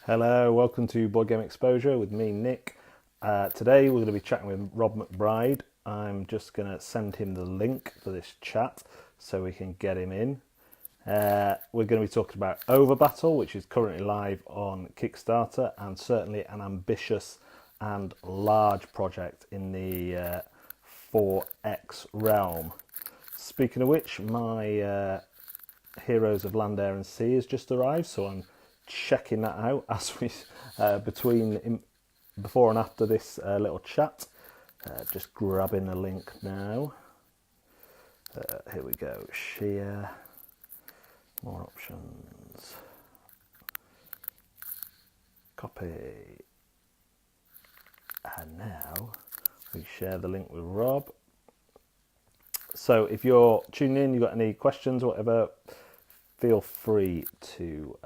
Hello, welcome to Board Game Exposure with me, Nick. Today we're going to be chatting with Rob McBride. I'm just going to send him the link for this chat so we can get him in. We're going to be talking about OverBattle, which is currently live on Kickstarter and certainly an ambitious and large project in the 4X realm. Speaking of which, my Heroes of Land, Air and Sea has just arrived, so I'm checking that out as we before and after this little chat. Just grabbing the link now. Here we go. Share. More options. Copy. And now we share the link with Rob. So if you're tuning in, you've got any questions, whatever, feel free to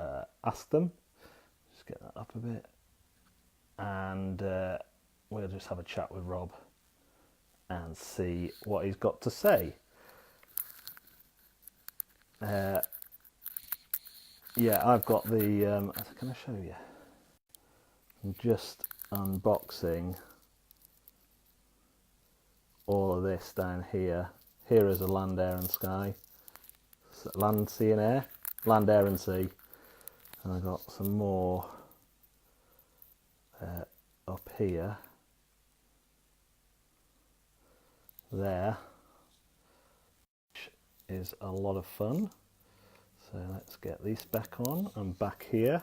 ask them. Just get that up a bit. And we'll just have a chat with Rob and see what he's got to say. Yeah, I've got the... can I show you? I'm just unboxing all of this down here. Here is a Land, Air and Sky. Land, Sea and Air. Land, Air and Sea. And I've got some more up here. There. Which is a lot of fun. So let's get this back on. I'm back here.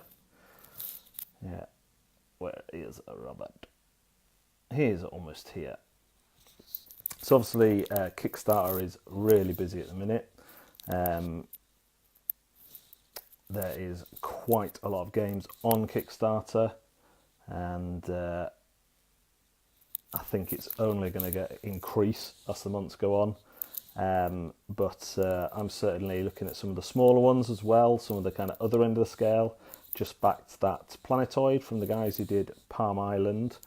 Yeah. Where is Robert? He is almost here. So obviously Kickstarter is really busy at the minute. There is quite a lot of games on Kickstarter, and I think it's only going to increase as the months go on. But I'm certainly looking at some of the smaller ones as well, some of the kind of other end of the scale. Just backed that Planetoid from the guys who did Palm Island,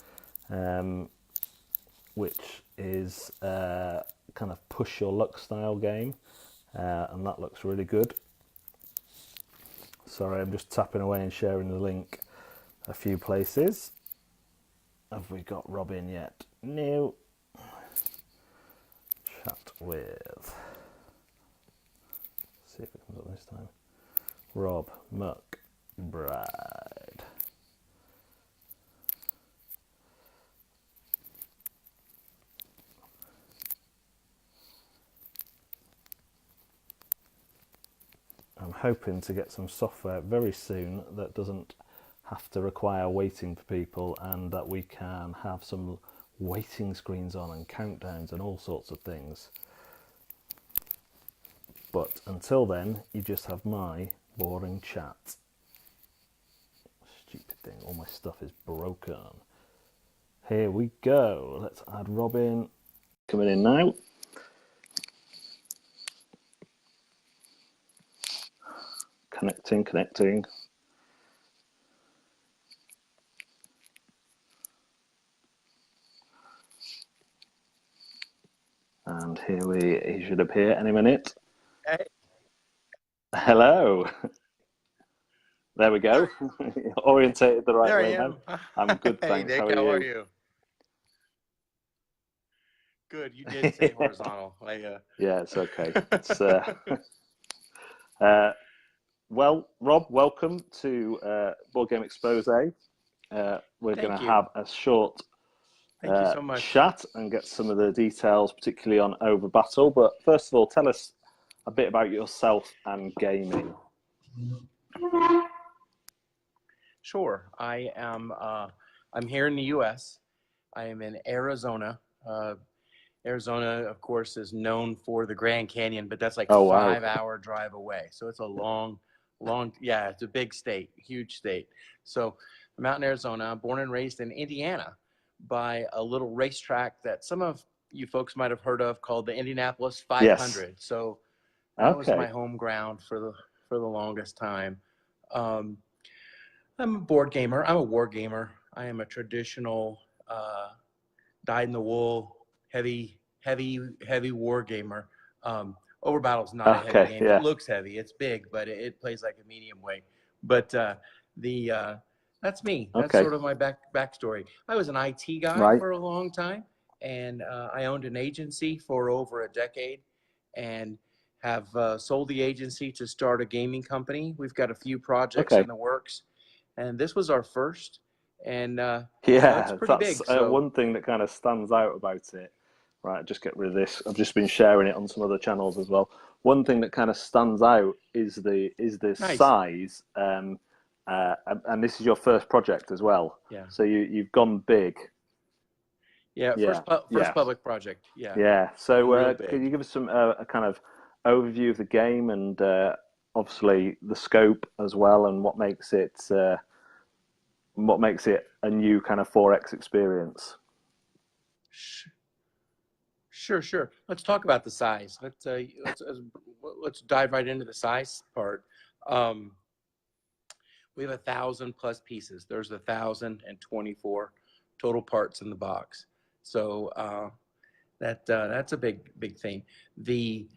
which is kind of push your luck style game, and that looks really good. Sorry, I'm just tapping away and sharing the link a few places. Have we got Rob in yet? No. Chat with. See if it comes up this time. Rob McBride. I'm hoping to get some software very soon that doesn't have to require waiting for people, and that we can have some waiting screens on and countdowns and all sorts of things. But until then, you just have my boring chat. Stupid thing, all my stuff is broken. Here we go. Let's add Robin. Coming in now. Connecting. And he should appear any minute. Hey. Hello. There we go. Orientated the right way then. I'm good, thanks. Hey, Nick, how are you? Good. You did say horizontal. Yeah, it's okay. It's, well, Rob, welcome to Board Game Exposé. We're going to have a short Thank you so much. chat and get some of the details, particularly on OverBattle. But first of all, tell us a bit about yourself and gaming. Sure. I am. I'm here in the U.S. I am in Arizona. Arizona, of course, is known for the Grand Canyon, but that's like a 5-hour drive away. So it's a long. Yeah, it's a big state, huge state. So I'm out in Arizona. I'm born and raised in Indiana by a little racetrack that some of you folks might have heard of called the Indianapolis 500. Yes. So that was my home ground for the longest time. I'm a board gamer. I'm a war gamer. I am a traditional dyed-in-the-wool, heavy war gamer. OverBattle's not a heavy game. Yeah. It looks heavy. It's big, but it plays like a medium weight. But the That's me. That's Okay. sort of my backstory. I was an IT guy Right. for a long time, and I owned an agency for over a decade, and have sold the agency to start a gaming company. We've got a few projects Okay. in the works, and this was our first, and it's Yeah, pretty that's big. So one thing that kind of stands out about it. Right, just get rid of this. I've just been sharing it on some other channels as well. One thing that kind of stands out is the nice. size, and this is your first project as well. Yeah. So you've gone big. Yeah. Yeah, First yeah, public project. Yeah. yeah. So Real can you big. give us some a kind of overview of the game and obviously the scope as well, and what makes it a new kind of 4X experience? Sure. Let's talk about the size. Let's dive right into the size part. Um, we have 1,000+ pieces. There's 1,024 total parts in the box. So that's a big thing. The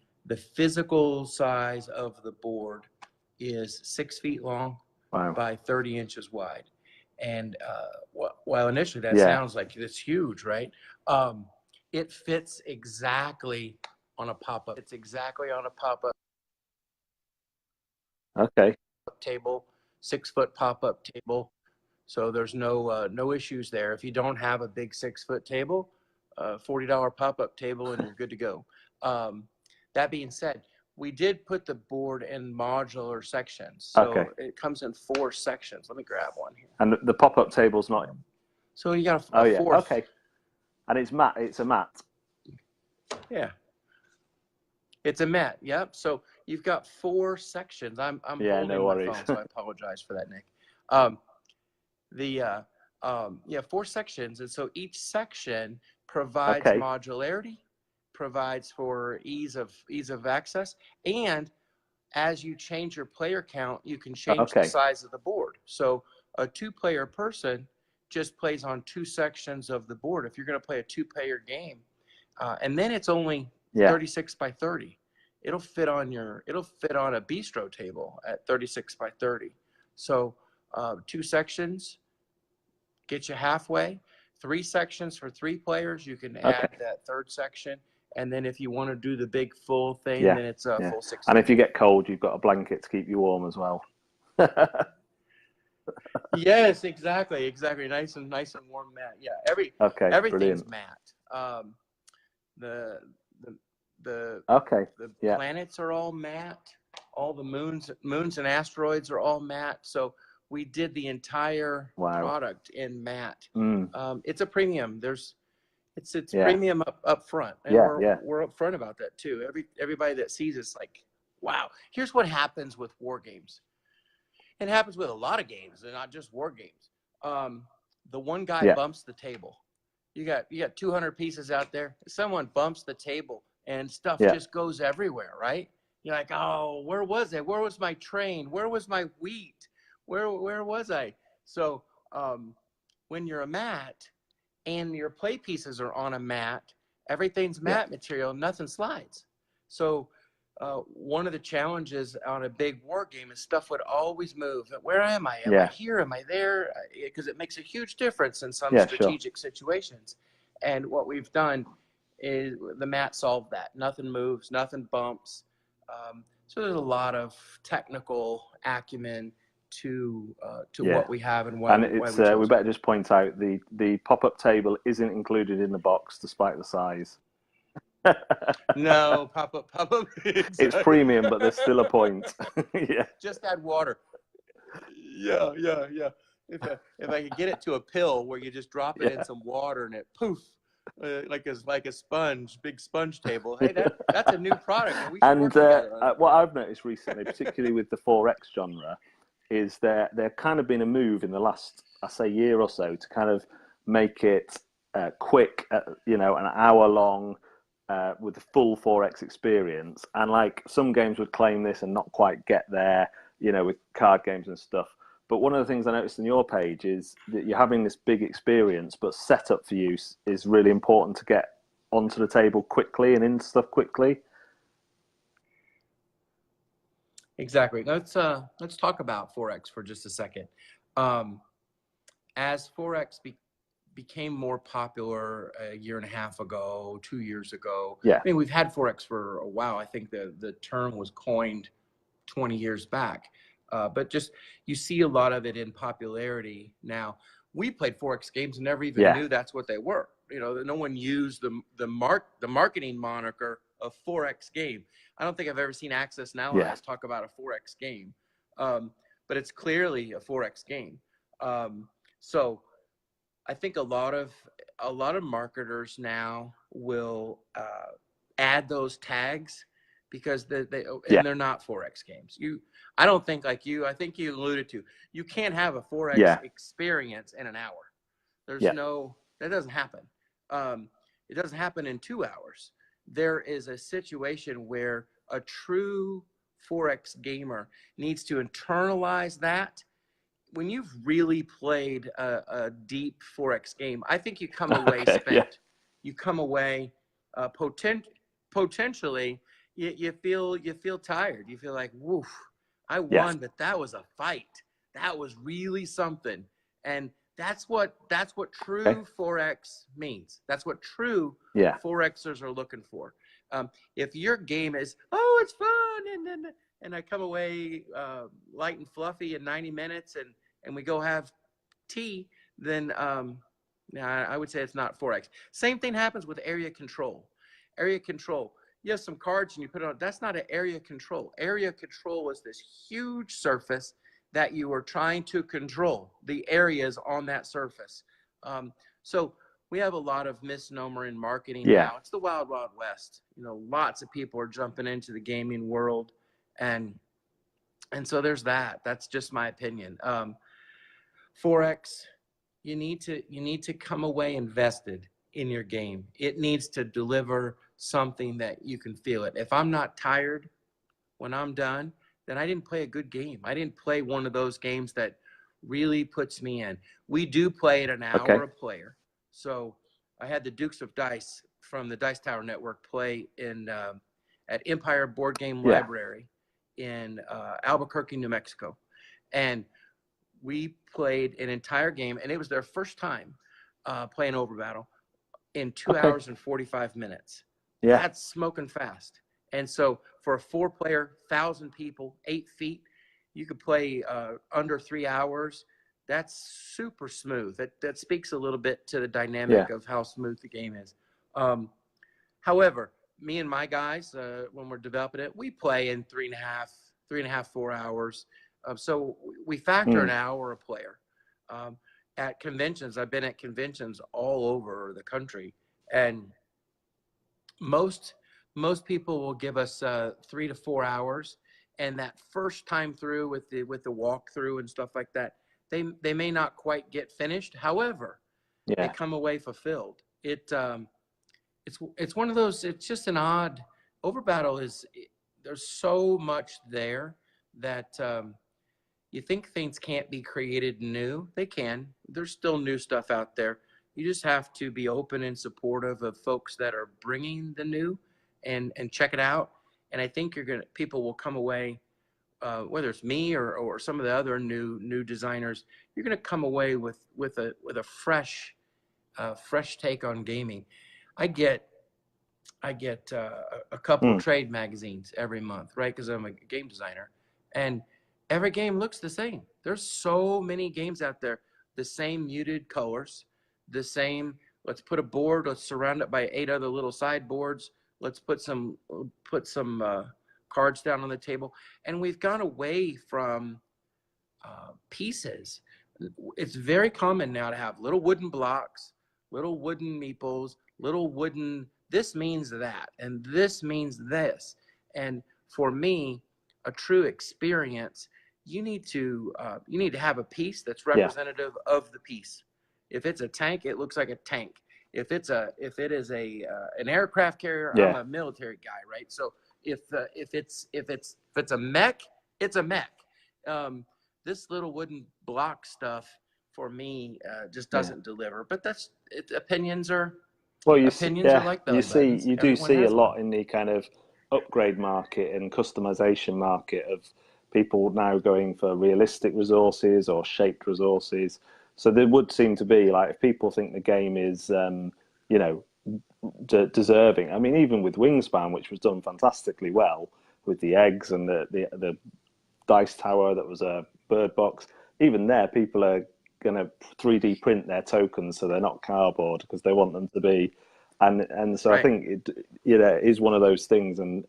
physical size of the board is 6 feet long Wow. by 30 inches wide. And while initially that Yeah. sounds like it's huge, right? It fits exactly on a pop-up. It's exactly on a pop-up Okay. table, 6-foot pop-up table. So there's no issues there. If you don't have a big 6-foot table, $40 pop-up table, and you're good to go. That being said, we did put the board in modular sections. So Okay. it comes in 4 sections. Let me grab one here. And the pop-up table's not. So you got Oh a yeah. fourth. Okay. And it's mat. It's a mat. Yeah. It's a mat. Yep. So you've got 4 sections. I'm Yeah, holding no my worries. phone, so I apologize for that, Nick. Yeah, 4 sections, and so each section provides Okay. modularity, provides for ease of access, and as you change your player count, you can change the Okay. size of the board. So a 2-player person just plays on 2 sections of the board. If you're going to play a 2-player game, and then it's only Yeah. 36 by 30. It'll fit on a bistro table at 36 by 30. So 2 sections get you halfway. 3 sections for 3 players. You can add Okay. that 3rd section, and then if you want to do the big full thing, Yeah. then it's a Yeah. full 16. And if you get cold, you've got a blanket to keep you warm as well. Yes, exactly. Nice and warm mat. Yeah, Okay. everything's Brilliant. matte. The Okay. the Yeah. planets are all matte. All the moons and asteroids are all matte. So we did the entire Wow. product in matte. Mm. It's a premium. It's Yeah. premium up front, and Yeah. we're up front about that too. Everybody that sees it's like, wow. Here's what happens with war games. It happens with a lot of games, and not just war games. The one guy Yeah. bumps the table. You got 200 pieces out there. Someone bumps the table, and stuff Yeah. just goes everywhere, right? You're like, oh, where was it? Where was my train? Where was my wheat? Where was I? So when you're a mat and your play pieces are on a mat, everything's matte material, nothing slides. So one of the challenges on a big war game is stuff would always move. Where am I? Am I here? Am I there? Because it makes a huge difference in some strategic situations. And what we've done is the mat solved that. Nothing moves, nothing bumps. So there's a lot of technical acumen to what we have and why, and why it's we chose we better just point out the pop-up table isn't included in the box despite the size. No, pop-up. Exactly. It's premium, but there's still a point. Yeah. Just add water. Yeah. If I could get it to a pill where you just drop it in some water and it poof, like a sponge, big sponge table. Hey, that's a new product. And we should work together. What I've noticed recently, particularly with the 4X genre, is there kind of been a move in the last, I say, year or so to kind of make it quick, an hour long, with the full 4X experience. And like some games would claim this and not quite get there, with card games and stuff. But one of the things I noticed on your page is that you're having this big experience, but setup for use is really important to get onto the table quickly and into stuff quickly. Exactly. Let's talk about 4X for just a second. as 4X became more popular a year and a half ago, 2 years ago. Yeah. I mean, we've had 4X for a while. I think the term was coined 20 years back. But just, you see a lot of it in popularity now. We played 4X games and never even knew that's what they were. You know, no one used the marketing moniker of 4X game. I don't think I've ever seen Access Now talk about a 4X game. But it's clearly a 4X game. So I think a lot of marketers now will add those tags because they're not 4X games. I don't think, like you, I think you alluded to, you can't have a 4X experience in an hour. There's that doesn't happen. It doesn't happen in 2 hours. There is a situation where a true 4X gamer needs to internalize that. When you've really played a deep 4X game, I think you come away spent. You come away potentially. You feel tired. You feel like, woof, I won, but that was a fight. That was really something. And that's what true 4X means. That's what true 4Xers are looking for. If your game is, oh, it's fun, and I come away light and fluffy in 90 minutes, and we go have tea, then I would say it's not 4X. Same thing happens with area control. Area control, you have some cards and you put it on. That's not an area control. Area control is this huge surface that you are trying to control, the areas on that surface. So we have a lot of misnomer in marketing now. It's the wild, wild west. You know, lots of people are jumping into the gaming world, and so there's that. That's just my opinion. 4X, you need to come away invested in your game. It needs to deliver something that you can feel it. If I'm not tired when I'm done, then I didn't play a good game. I didn't play one of those games that really puts me in. We do play at an hour a player. So I had the Dukes of Dice from the Dice Tower Network play in at Empire Board Game Library in Albuquerque, New Mexico. And we played an entire game, and it was their first time playing OverBattle in 2 hours and 45 minutes. That's smoking fast. And so for a 4-player, 1,000 people, 8 feet, you could play under 3 hours. That's super smooth. That speaks a little bit to the dynamic of how smooth the game is. However, me and my guys, when we're developing it, we play in 3.5, 4 hours. So we factor an hour a player. At conventions, I've been at conventions all over the country, and most people will give us 3 to 4 hours, and that first time through with the walkthrough and stuff like that, they may not quite get finished. However, they come away fulfilled. It's one of those. It's just an odd. OverBattle is, there's so much there that you think things can't be created new. They can. There's still new stuff out there. You just have to be open and supportive of folks that are bringing the new, and check it out. And I think people will come away, whether it's me or some of the other new designers, you're gonna come away with a fresh take on gaming. I get a couple trade magazines every month, right? Because I'm a game designer, and every game looks the same. There's so many games out there, the same muted colors, the same, let's put a board, let's surround it by 8 other little sideboards, let's put some cards down on the table. And we've gone away from pieces. It's very common now to have little wooden blocks, little wooden meeples, little wooden, this means that, and this means this. And for me, a true experience, you need to have a piece that's representative of the piece. If it's a tank, it looks like a tank. If it is an aircraft carrier, I'm a military guy, right? So if it's a mech, it's a mech. This little wooden block stuff for me just doesn't deliver. But opinions are like belly buttons. You do see a lot in the kind of upgrade market and customization market of people now going for realistic resources or shaped resources. So there would seem to be, like, if people think the game is, you know, deserving. I mean, even with Wingspan, which was done fantastically well with the eggs and the dice tower that was a bird box, even there, people are going to 3D print their tokens so they're not cardboard because they want them to be. And so I think it, you know, is one of those things, and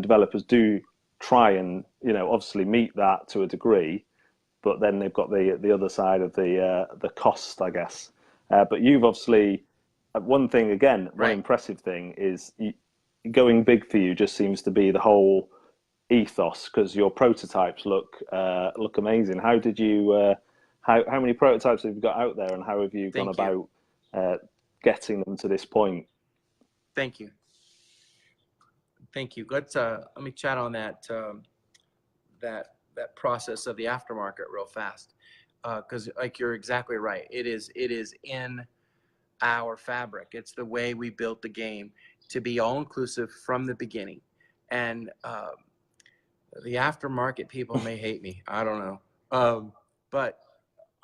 developers do try and, you know, obviously meet that to a degree, but then they've got the other side of the cost, I guess. But you've obviously, one thing again, one impressive thing is going big for you just seems to be the whole ethos, because your prototypes look amazing. How did you how many prototypes have you got out there, and how have you gone about getting them to this point? Thank you. Let's let me chat on that that process of the aftermarket real fast, because like you're exactly right. It is in our fabric. It's the way we built the game to be all inclusive from the beginning. And the aftermarket people may hate me. I don't know. But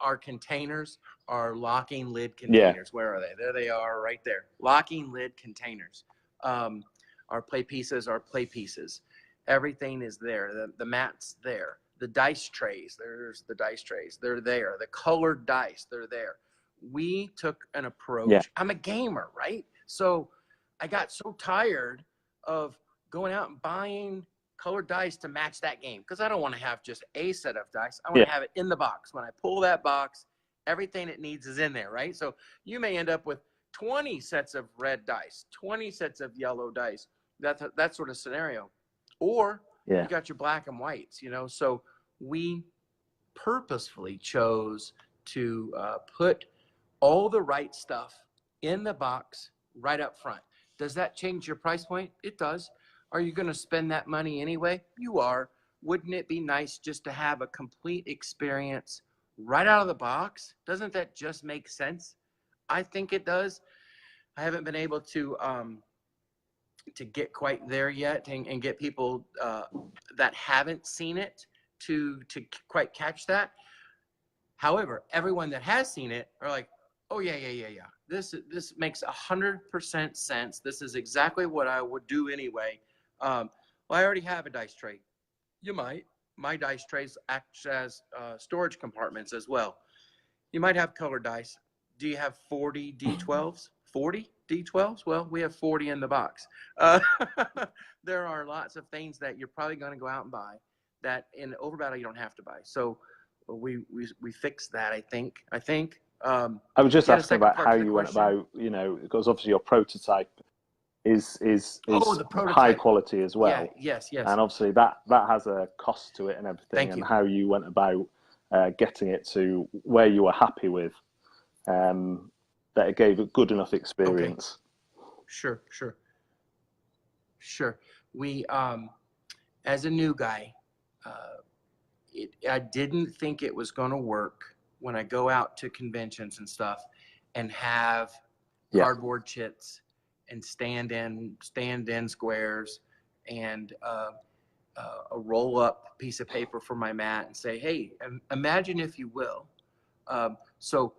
our containers are locking lid containers. Yeah. Where are they? There they are, right there. Locking lid containers. Our play pieces are play pieces. Everything is there. The mat's there. The dice trays, there's the dice trays. They're there. The colored dice, they're there. We took an approach. Yeah. I'm a gamer, right? So I got so tired of going out and buying colored dice to match that game, because I don't want to have just a set of dice. I want to have it in the box. When I pull that box, everything it needs is in there, right? So you may end up with 20 sets of red dice, 20 sets of yellow dice, that sort of scenario. Or you got your black and whites, you know. So we purposefully chose to put all the right stuff in the box right up front. Does that change your price point? It does. Are you going to spend that money anyway? You are. Wouldn't it be nice just to have a complete experience right out of the box? Doesn't that just make sense? I think it does. I haven't been able to get quite there yet, and get people that haven't seen it to quite catch that. However, everyone that has seen it are like, oh yeah. This makes 100% sense. This is exactly what I would do anyway. Well, I already have a dice tray. You might. My dice trays act as storage compartments as well. You might have colored dice. Do you have 40 D12s? 40 D12s? Well, we have 40 in the box. There are lots of things that you're probably going to go out and buy that in OverBattle you don't have to buy. So we fixed that, I think. I was just asking about how you went about, you know, because obviously your prototype is high quality as well. Yeah, yes. And obviously that has a cost to it and everything. And how you went about getting it to where you were happy with, that it gave a good enough experience. Okay. Sure. We, as a new guy, I didn't think it was going to work when I go out to conventions and stuff and have cardboard chits and stand-in squares and a roll-up piece of paper for my mat and say, hey, imagine if you will. So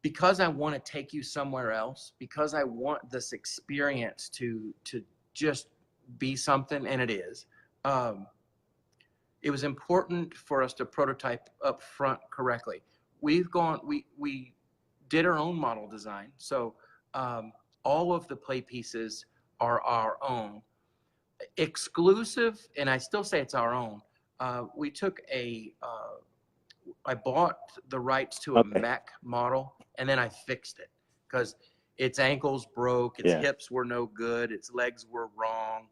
because I want to take you somewhere else, because I want this experience to just be something, and it is, it was important for us to prototype up front correctly. We did our own model design. So all of the play pieces are our own. Exclusive, and I still say it's our own. We took I bought the rights to a mech model, and then I fixed it because its ankles broke, its hips were no good, its legs were wrong.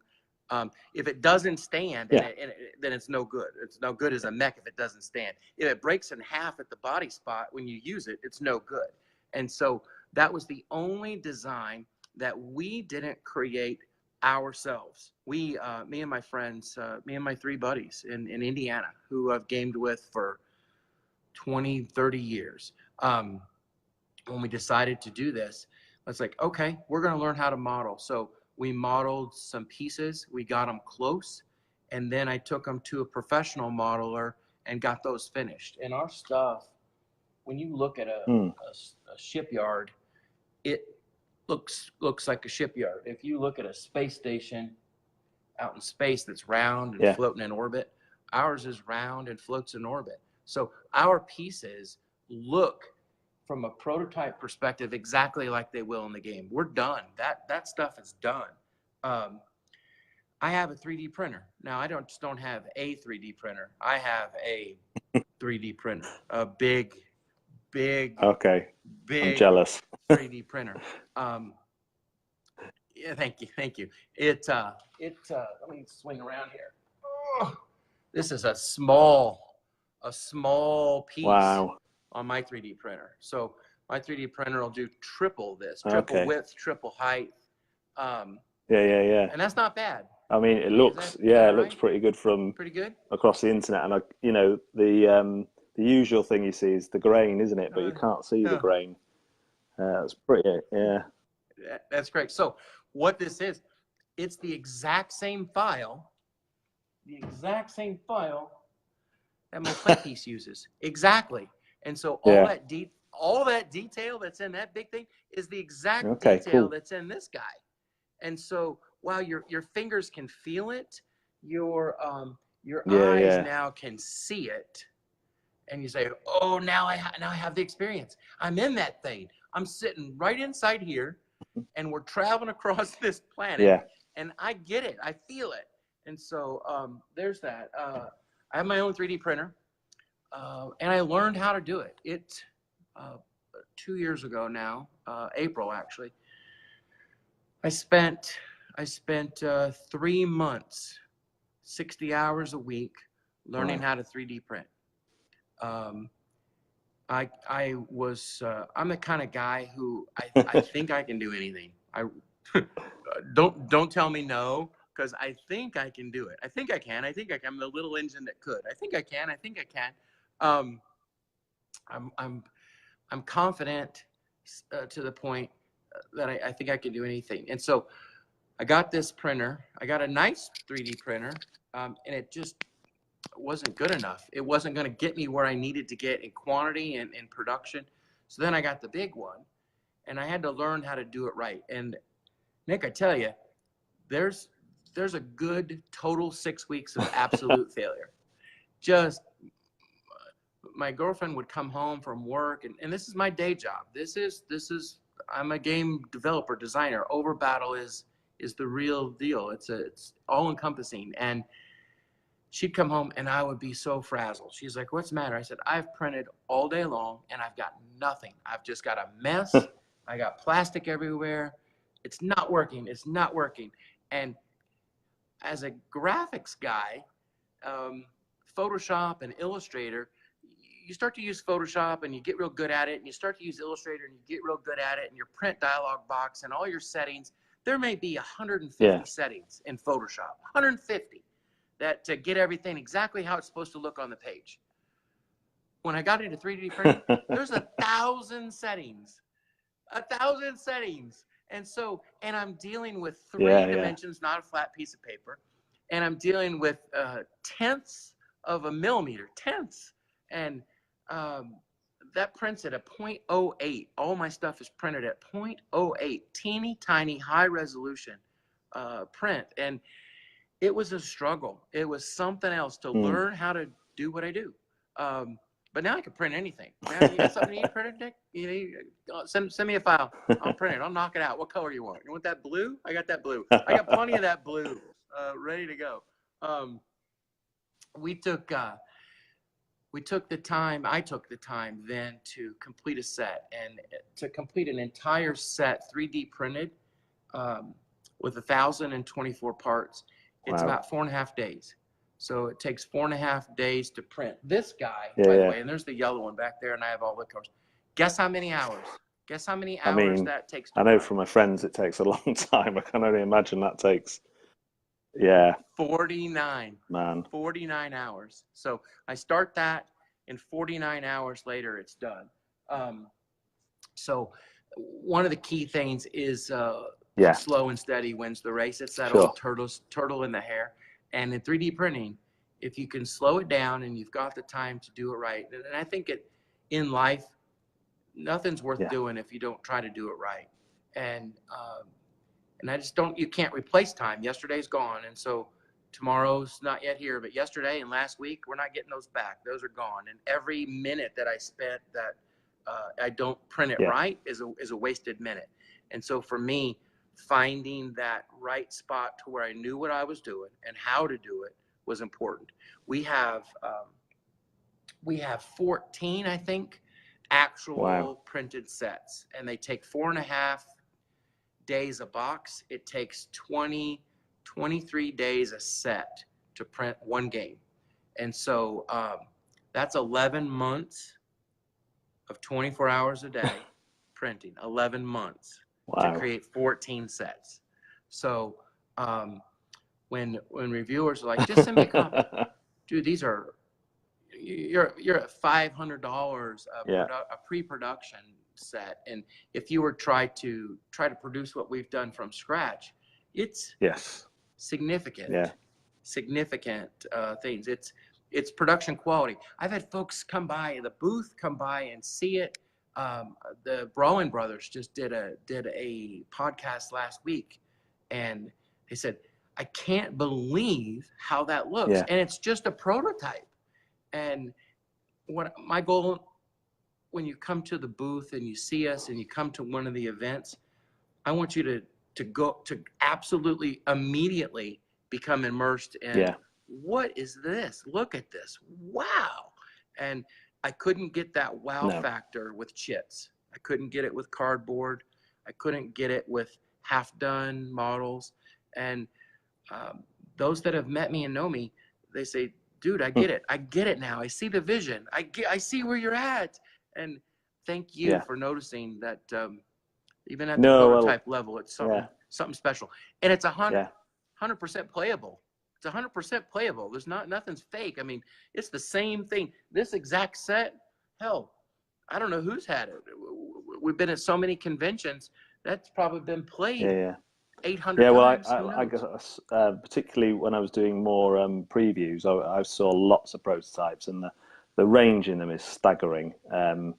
If it doesn't stand, then it's no good. It's no good as a mech if it doesn't stand. If it breaks in half at the body spot when you use it, it's no good. And so that was the only design that we didn't create ourselves. We, me and my friends, me and my 3 buddies in Indiana, who I've gamed with for 20, 30 years. When we decided to do this, it's like, okay, we're going to learn how to model. So we modeled some pieces, we got them close, and then I took them to a professional modeler and got those finished. And our stuff when you look at a shipyard, it looks like a shipyard. If you look at a space station out in space that's round and floating in orbit, ours is round and floats in orbit. So our pieces look from a prototype perspective exactly like they will in the game. We're done. That stuff is done. I have a 3D printer. Now, I don't have a 3D printer. I have a 3D printer, a big, Okay, I'm jealous. 3D printer. Yeah, thank you. Let me swing around here. Oh, this is a small piece on my 3D printer. So my 3D printer will do triple this, triple width, triple height. Yeah. And that's not bad. I mean, it looks it looks pretty good from across the internet, and the usual thing you see is the grain, isn't it? But you can't see the grain. That's pretty, That's great. So what this is, it's the exact same file that my plate piece uses. Exactly. And so all that detail that's in that big thing is the exact detail that's in this guy. And so while your fingers can feel it, your eyes now can see it, and you say, "Oh, now I have the experience. I'm in that thing. I'm sitting right inside here, and we're traveling across this planet, and I get it. I feel it." And so there's that. I have my own 3D printer, and I learned how to do it. 2 years ago now, April actually. I spent 3 months, 60 hours a week, learning how to 3D print. I'm the kind of guy who I think I can do anything. Don't tell me no, because I think I can do it. I think I can. I'm the little engine that could. I think I can. I'm confident to the point that I think I can do anything. And so I got this printer. I got a nice 3D printer, and it just wasn't good enough. It wasn't going to get me where I needed to get in quantity and in production. So then I got the big one, and I had to learn how to do it right. And Nick, I tell you, there's a good total 6 weeks of absolute failure. Just my girlfriend would come home from work, and this is my day job. This is I'm a game developer, designer. OverBattle is the real deal. It's all encompassing. And she'd come home and I would be so frazzled. She's like, "What's the matter?" I said, "I've printed all day long and I've got nothing. I've just got a mess. I got plastic everywhere. It's not working. And as a graphics guy, Photoshop and Illustrator, you start to use Photoshop and you get real good at it, and you start to use Illustrator and you get real good at it, and your print dialog box and all your settings, there may be 150 settings in Photoshop, 150, that to get everything exactly how it's supposed to look on the page. When I got into 3D printing, there's 1,000 settings, 1,000 settings. And I'm dealing with three dimensions, not a flat piece of paper. And I'm dealing with tenths of a millimeter, tenths. And that prints at a 0.08. All my stuff is printed at 0.08, teeny tiny high resolution print. And it was a struggle. It was something else to learn how to do what I do. But now I can print anything. Now, you got something you need printed, Nick? Send me a file. I'll print it. I'll knock it out. What color you want? You want that blue? I got that blue. I got plenty of that blue ready to go. I took the time then to complete a set, and to complete an entire set 3D printed with 1,024 parts. It's about 4.5 days. So it takes 4.5 days to print this guy, by the way, and there's the yellow one back there, and I have all the colors. Guess how many hours? Guess how many hours that takes to I know print? from my friends it takes a long time. I can only imagine that takes 49. Man. 49 hours. So I start that, and 49 hours later it's done. So one of the key things is slow and steady wins the race. It's that old turtle in the hare. And in 3D printing, if you can slow it down and you've got the time to do it right, and I think in life, nothing's worth Yeah. doing if you don't try to do it right. And I just don't, you can't replace time. Yesterday's gone. And so tomorrow's not yet here, but yesterday and last week, we're not getting those back. Those are gone. And every minute that I spent that I don't print it right is a wasted minute. And so for me, finding that right spot to where I knew what I was doing and how to do it was important. We have 14, I think, actual printed sets, and they take 4.5 days a box. It takes 23 days a set to print one game. And so that's 11 months of 24 hours a day printing, 11 months to create 14 sets. So when reviewers are like, just send me a copy, dude, these are, you're at $500 a pre-production set. And if you were try to produce what we've done from scratch, it's significant things. It's production quality. I've had folks come by the booth, come by and see it. The Browen brothers just did a podcast last week, and they said, I can't believe how that looks. And it's just a prototype. And what my goal, when you come to the booth and you see us and you come to one of the events, I want you to go to absolutely immediately become immersed in what is this? Look at this. Wow. And I couldn't get that wow factor with chits. I couldn't get it with cardboard. I couldn't get it with half done models. And those that have met me and know me, they say, dude, I get it. I get it now. I see the vision. I see where you're at. And thank you for noticing that even at the prototype level, it's something special. And it's 100% playable. It's 100% playable. There's nothing's fake. I mean, it's the same thing. This exact set, hell, I don't know who's had it. We've been at so many conventions. That's probably been played 800 times. I guess particularly when I was doing more previews, I saw lots of prototypes, and the range in them is staggering. And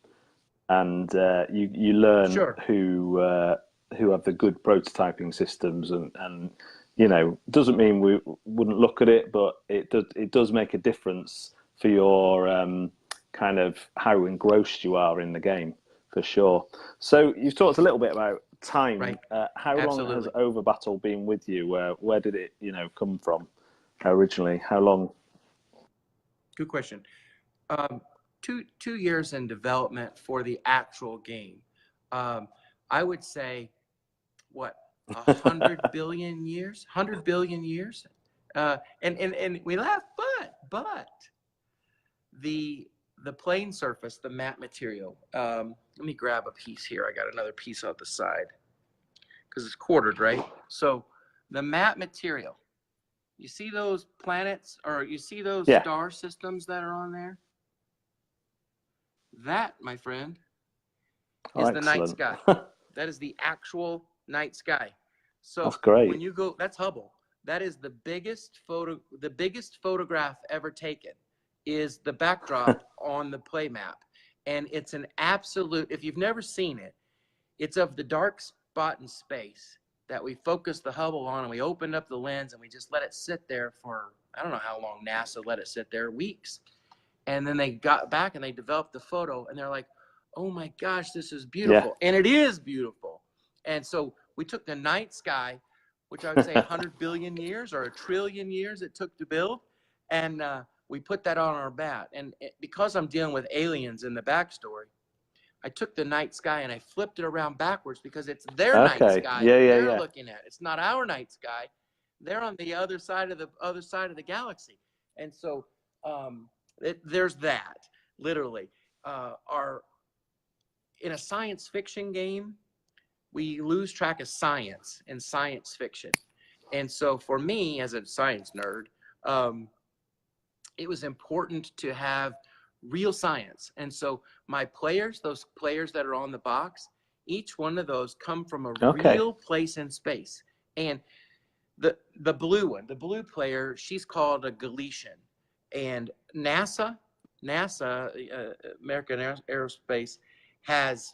you learn who have the good prototyping systems, and you know, doesn't mean we wouldn't look at it, but it does make a difference for your kind of how engrossed you are in the game, for sure. So you've talked a little bit about time. How long has OverBattle been with you? Where did it, come from originally? How long? Good question. 2 years in development for the actual game. I would say, what, 100 billion years? 100 billion years? And we laugh, but the plane surface, the matte material. Let me grab a piece here. I got another piece on the side because it's quartered, right? So the matte material. You see those planets, or you see those star systems that are on there? That, my friend, is the night sky. That is the actual night sky. So that's great. When you go, that's Hubble. That is the biggest photograph ever taken, is the backdrop on the play map. And it's an absolute, if you've never seen it, it's of the dark spot in space that we focused the Hubble on, and we opened up the lens and we just let it sit there for, I don't know how long NASA let it sit there, weeks. And then they got back and they developed the photo, and they're like, oh my gosh, this is beautiful. And it is beautiful. And so we took the night sky, which I would say 100 billion years or 1 trillion years it took to build, and we put that on our bat. And because I'm dealing with aliens in the backstory, I took the night sky and I flipped it around backwards because it's their night sky they're looking at. It's not our night sky. They're on the other side of the galaxy. And so there's that, literally. In a science fiction game, we lose track of science in science fiction. And so for me, as a science nerd, it was important to have real science. And so my players, those players that are on the box, each one of those come from a real place in space. And the blue one, the blue player, she's called a Galician. And NASA, American Aerospace, has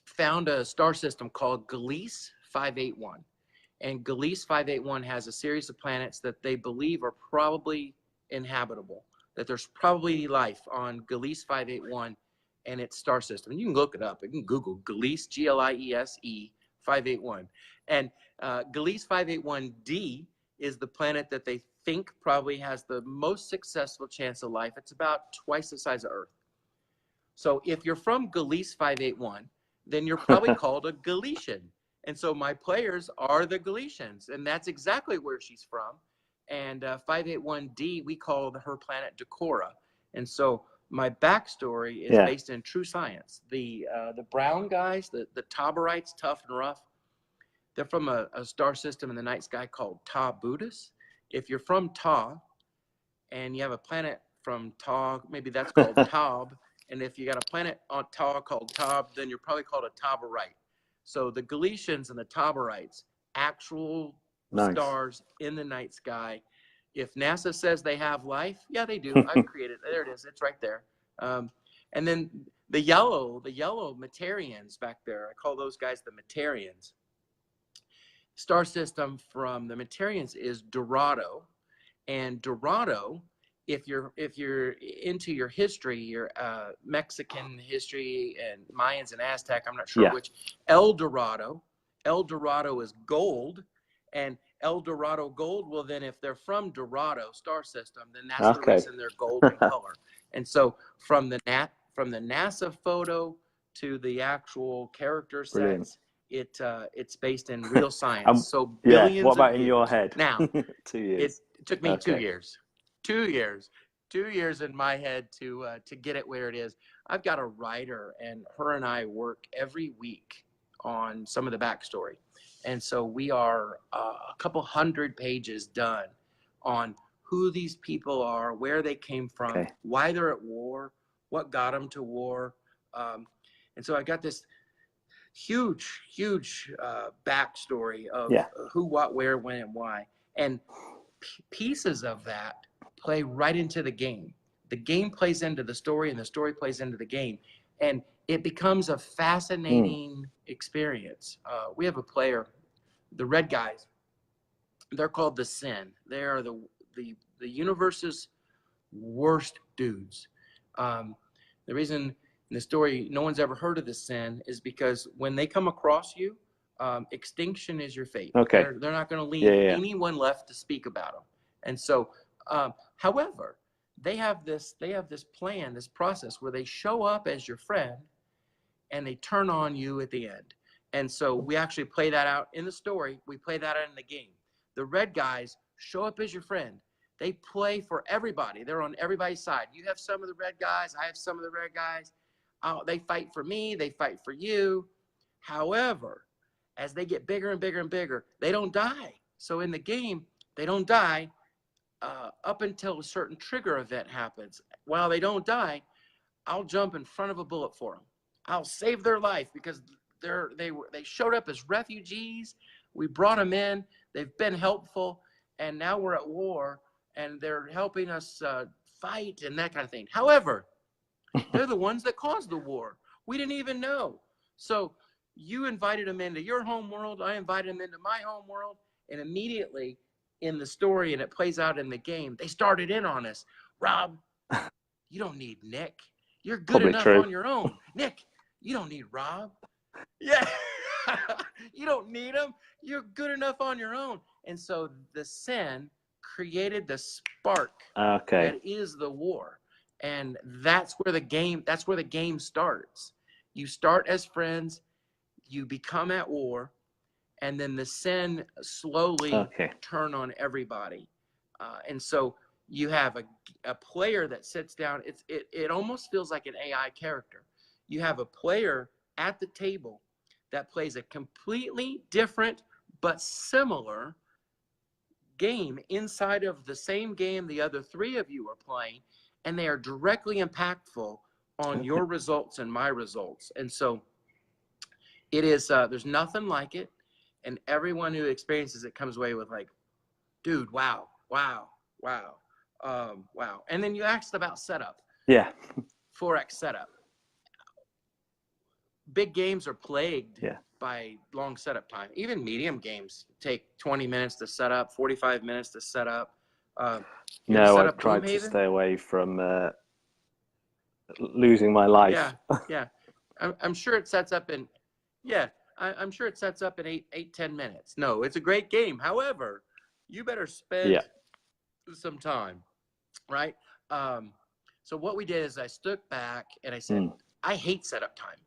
found a star system called Gliese 581. And Gliese 581 has a series of planets that they believe are probably inhabitable, that there's probably life on Gliese 581 and its star system. And you can look it up. You can Google Gliese, Gliese 581. And Gliese 581d is the planet that they think probably has the most successful chance of life. It's about twice the size of Earth. So if you're from Gliese 581, then you're probably called a Galician. And so my players are the Galicians, and that's exactly where she's from. And 581d, we call her planet Decora. And so my backstory is based in true science. The brown guys, the Tauberites, tough and rough, they're from a star system in the night sky called Ta Buddhis. If you're from Ta, and you have a planet from Ta, maybe that's called Taub. And if you got a planet on Ta called Taub, then you're probably called a Tauberite. So the Galicians and the Tauberites, actual stars in the night sky. If NASA says they have life, yeah, they do. I've created, there it is. It's right there. And then the yellow Metarians back there, I call those guys the Metarians. Star system from the Metarians is Dorado. And Dorado, if you're into your history, your Mexican history and Mayans and Aztec, I'm not sure which. El Dorado is gold, and El Dorado gold. Well, then if they're from Dorado star system, then that's the reason they're golden color. And so from the NASA photo to the actual character sets, it's based in real science. So billions. What about of in years. your head? Now 2 years. It took me 2 years. 2 years in my head to get it where it is. I've got a writer, and her and I work every week on some of the backstory. And so we are a couple hundred pages done on who these people are, where they came from, why they're at war, what got them to war. And so I got this huge backstory of who, what, where, when, and why. And pieces of that play right into the game. The game plays into the story, and the story plays into the game. And it becomes a fascinating experience. We have a player, the red guys, they're called the Sin. They are the universe's worst dudes. The reason in the story no one's ever heard of the Sin is because when they come across you, extinction is your fate. They're not going to leave anyone left to speak about them. And so, however, they have this plan, this process where they show up as your friend and they turn on you at the end. And so we actually play that out in the story. We play that out in the game. The red guys show up as your friend. They play for everybody. They're on everybody's side. You have some of the red guys. I have some of the red guys. They fight for me. They fight for you. However, as they get bigger and bigger and bigger, they don't die. So in the game, they don't die up until a certain trigger event happens. While they don't die, I'll jump in front of a bullet for them. I'll save their life because they showed up as refugees. We brought them in. They've been helpful, and now we're at war, and they're helping us fight and that kind of thing. However, they're the ones that caused the war. We didn't even know. So you invited them into your home world. I invited them into my home world, and immediately in the story, and it plays out in the game, they started in on us. Rob, you don't need Nick. You're good enough on your own. Nick, you don't need Rob. Yeah. You don't need him. You're good enough on your own. And so the Sin created the spark that is the war. And that's where the game starts. You start as friends, you become at war, and then the Sin slowly turn on everybody. And so you have a player that sits down. It almost feels like an AI character. You have a player at the table that plays a completely different but similar game inside of the same game the other three of you are playing, and they are directly impactful on your results and my results. And so it is, there's nothing like it, and everyone who experiences it comes away with like, dude, wow. And then you asked about setup. 4X setup. big games are plagued Yeah. by long setup time. Even medium games take 20 minutes to set up, 45 minutes to set up. No, I've tried to stay away from losing my life. Yeah. I'm sure it sets up in, I'm sure it sets up in 10 minutes. No, it's a great game. However, you better spend some time, right? So what we did is I stood back and I said, I hate setup time.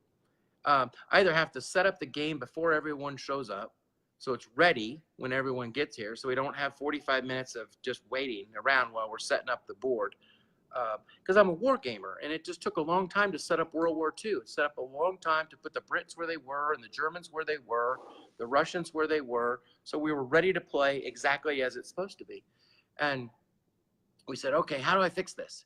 I either have to set up the game before everyone shows up, so it's ready when everyone gets here, so we don't have 45 minutes of just waiting around while we're setting up the board. Because I'm a war gamer, and it just took a long time to set up World War II. It set up a long time to put the Brits where they were, and the Germans where they were, the Russians where they were, so we were ready to play exactly as it's supposed to be. And we said, okay, how do I fix this?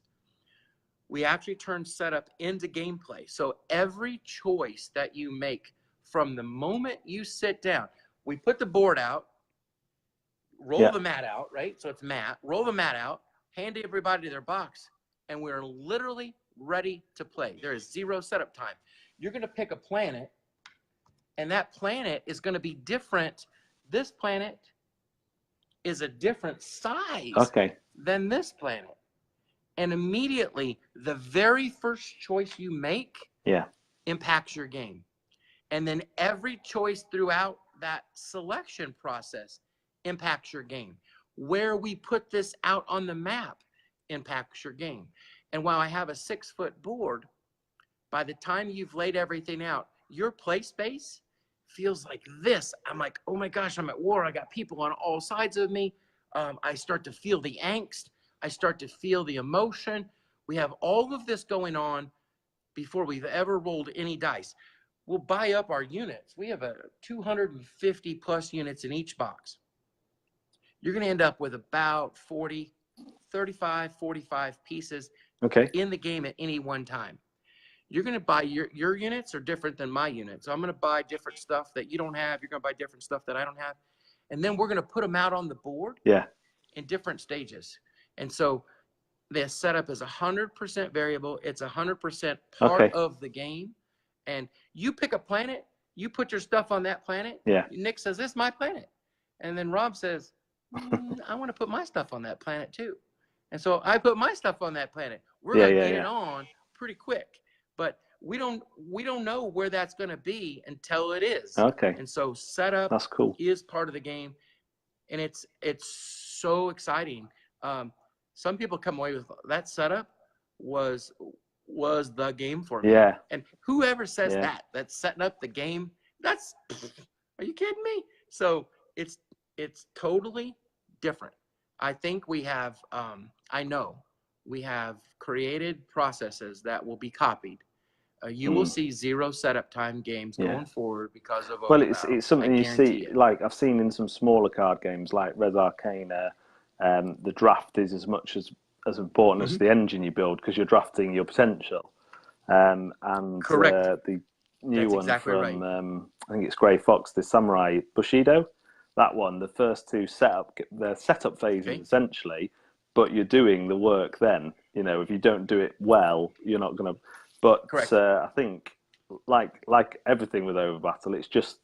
We actually turned setup into gameplay. So every choice that you make from the moment you sit down, we put the board out, roll the mat out, right? So it's mat, roll the mat out, hand everybody their box, and we're literally ready to play. There is zero setup time. You're going to pick a planet, and that planet is going to be different. This planet is a different size than this planet. And immediately, the very first choice you make impacts your game. And then every choice throughout that selection process impacts your game. Where we put this out on the map impacts your game. And while I have a 6-foot board, by the time you've laid everything out, your play space feels like this. I'm like, oh my gosh, I'm at war. I got people on all sides of me. I start to feel the angst. I start to feel the emotion. We have all of this going on before we've ever rolled any dice. We'll buy up our units. We have 250 plus units in each box. You're going to end up with about 35, 45 pieces in the game at any one time. You're going to buy your units are different than my units. So I'm going to buy different stuff that you don't have. You're going to buy different stuff that I don't have. And then we're going to put them out on the board in different stages. And so the setup is 100% variable. It's 100% part of the game. And you pick a planet, you put your stuff on that planet. Nick says, this is my planet. And then Rob says, I want to put my stuff on that planet too. And so I put my stuff on that planet. We're going to get it on pretty quick. But we don't know where that's going to be until it is. And so setup is part of the game. And it's so exciting. Some people come away with that setup was the game for me. And whoever says that's setting up the game, are you kidding me? So it's totally different. I think we have, I know we have created processes that will be copied. You will see zero setup time games going forward because of OverBattle. It's something you see, like I've seen in some smaller card games like Res Arcana. The draft is as much as important as the engine you build because you're drafting your potential. And the new one from I think it's Grey Fox, the Samurai Bushido. That one, the first two setup phases essentially, but you're doing the work then. You know, if you don't do it well, you're not going to. But I think like everything with OverBattle,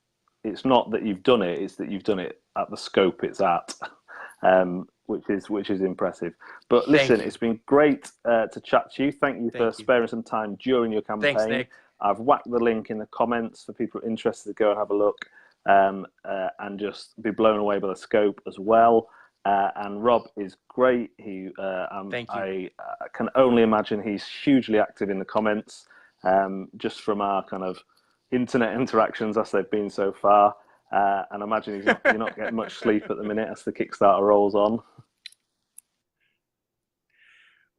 it's not that you've done it; it's that you've done it at the scope it's at. Which is impressive. But listen, it's been great to chat to you. Thank you for sparing some time during your campaign. Thanks, Nick. I've whacked the link in the comments for people interested to go and have a look and just be blown away by the scope as well. And Rob is great. Thank you. I can only imagine he's hugely active in the comments, just from our kind of internet interactions as they've been so far. And I imagine you're not getting much sleep at the minute as the Kickstarter rolls on.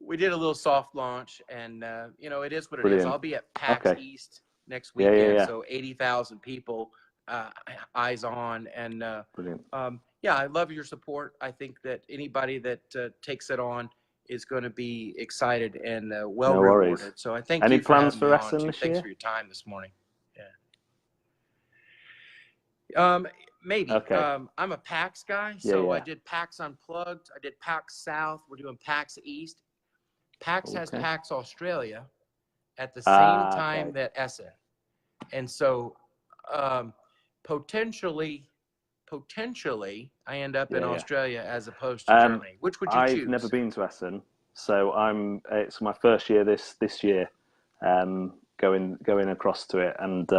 We did a little soft launch, and it is what it is. I'll be at PAX East next weekend, so 80,000 people, eyes on, and I love your support. I think that anybody that takes it on is going to be excited and well rewarded. So I thank you. Any plans for for wrestling this year? Thanks for your time this morning. Maybe. I'm a PAX guy, so I did PAX Unplugged. I did PAX South. We're doing PAX East. PAX has PAX Australia at the same time that ESSA. And so potentially, I end up in Australia as opposed to Germany. Which would you choose? I've never been to Essen, so it's my first year this year, going across to it, and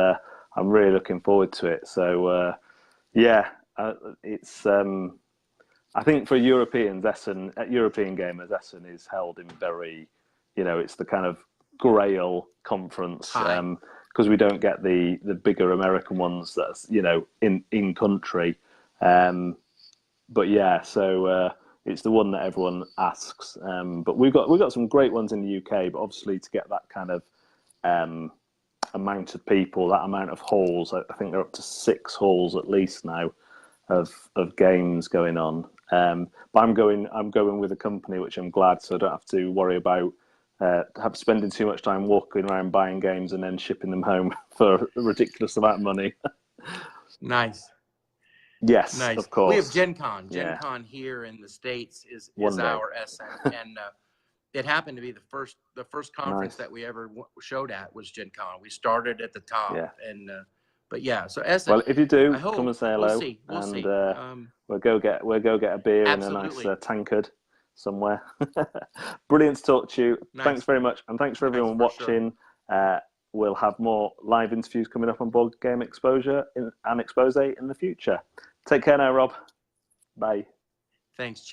I'm really looking forward to it. So it's I think for Europeans, European gamers, Essen is held in very, it's the kind of Grail conference, because we don't get the bigger American ones that's in country. But yeah, so it's the one that everyone asks. But we've got some great ones in the UK. But obviously, to get that kind of amount of people, that amount of halls, I think they're up to 6 halls at least now of games going on. But I'm going with a company, which I'm glad, so I don't have to worry about spending too much time walking around buying games and then shipping them home for a ridiculous amount of money. Nice. Yes, nice. Of course. We have Gen Con. Gen Con here in the States is our Essen, and it happened to be the first conference that we ever showed at was Gen Con. We started at the top, and but yeah. So Essen. Well, if you do, come and say hello, we'll see. We'll go get a beer in a nice tankard somewhere. Brilliant to talk to you. Nice. Thanks very much, and thanks for everyone watching. Sure. We'll have more live interviews coming up on Board Game Exposure and Exposé in the future. Take care now, Rob. Bye. Thanks.